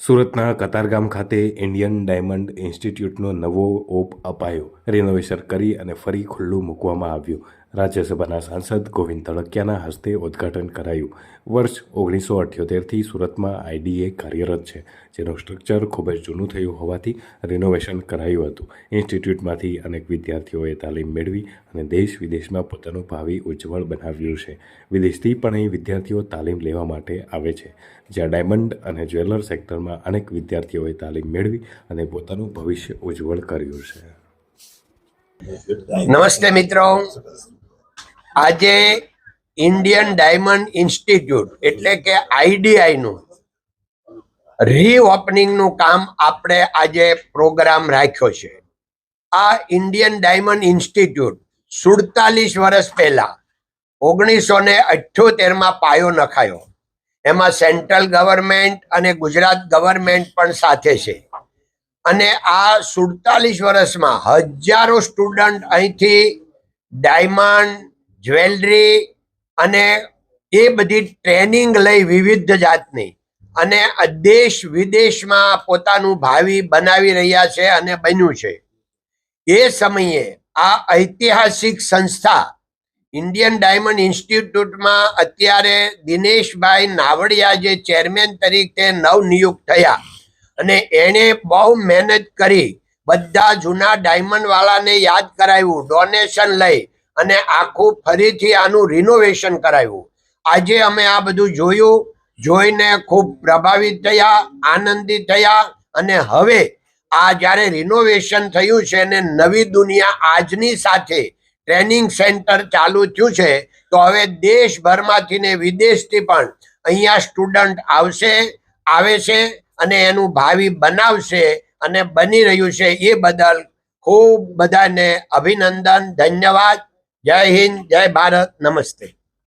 સુરતના કતારગામ ખાતે Indian diamond ઇન્સ્ટિટ્યૂટનો નવો ઓપ અપાયો, રિનોવેશન કરી અને ફરી ખુલ્લું મૂકવામાં આવ્યું. રાજ્યસભાના સાંસદ ગોવિંદ તડકિયાના હસ્તે ઉદ્ઘાટન કરાયું. વર્ષ 1978થી સુરતમાં આઈડીએ કાર્યરત છે, જેનું સ્ટ્રક્ચર ખૂબ જ જૂનું થયું હોવાથી રિનોવેશન કરાયું હતું. ઇન્સ્ટિટ્યૂટમાંથી અનેક વિદ્યાર્થીઓએ તાલીમ મેળવી અને દેશ વિદેશમાં પોતાનું ભાવિ ઉજ્જવળ બનાવ્યું છે. વિદેશથી પણ અહીં વિદ્યાર્થીઓ તાલીમ લેવા માટે આવે છે, જ્યાં ડાયમંડ અને જ્વેલર સેક્ટરમાં અનેક વિદ્યાર્થીઓએ તાલીમ મેળવી અને પોતાનું ભવિષ્ય ઉજ્જવળ કર્યું છે. નમસ્તે મિત્રો, આજે ઇન્ડિયન ડાયમંડ ઇન્સ્ટિટ્યૂટ એટલે કે આઈડીઆઈ નું રીઓપનિંગ કામ આપણે આજે પ્રોગ્રામ રાખ્યો છે. આ ઇન્ડિયન ડાયમંડ ઇન્સ્ટિટ્યૂટ 47 વર્ષ પહેલા 1978માં પાયો નખાયો. એમાં સેન્ટ્રલ ગવર્મેન્ટ અને ગુજરાત ગવર્મેન્ટ પણ સાથે છે. અને આ 47 વર્ષમાં હજારો સ્ટુડન્ટ અહીંથી ડાયમંડ, જ્વેલરી અને એ બધી ટ્રેનિંગ લઈ વિવિધ જાતની અને દેશ વિદેશમાં પોતાનું ભાવિ બનાવી રહ્યા છે અને બન્યું છે. એ સમયે આ ઐતિહાસિક સંસ્થા ઇન્ડિયન ડાયમંડ ઇન્સ્ટિટ્યૂટમાં અત્યારે દિનેશભાઈ નાવડિયા જે ચેરમેન તરીકે નવનિયુક્ત થયા અને એણે બહુ મહેનત કરી બધા જૂના ડાયમંડ વાળાને યાદ કરાવ્યું, ડોનેશન લઈ અને આખું ફરીથી આનું રિનોવેશન કરાવ્યું. આજે અમે આ બધું જોયું, જોઈને ખૂબ પ્રભાવિત થયા, આનંદિત થયા. અને હવે આ જ્યારે રિનોવેશન થયું છે અને નવી દુનિયા આજની સાથે ટ્રેનિંગ સેન્ટર ચાલુ થયું છે, તો હવે દેશભરમાંથી ને વિદેશથી પણ અહીંયા સ્ટુડન્ટ આવે છે અને એનું ભાવિ બનાવશે અને બની રહ્યું છે. એ બદલ ખૂબ બધાને અભિનંદન, ધન્યવાદ. જય હિન્દ, જય ભારત, નમસ્તે.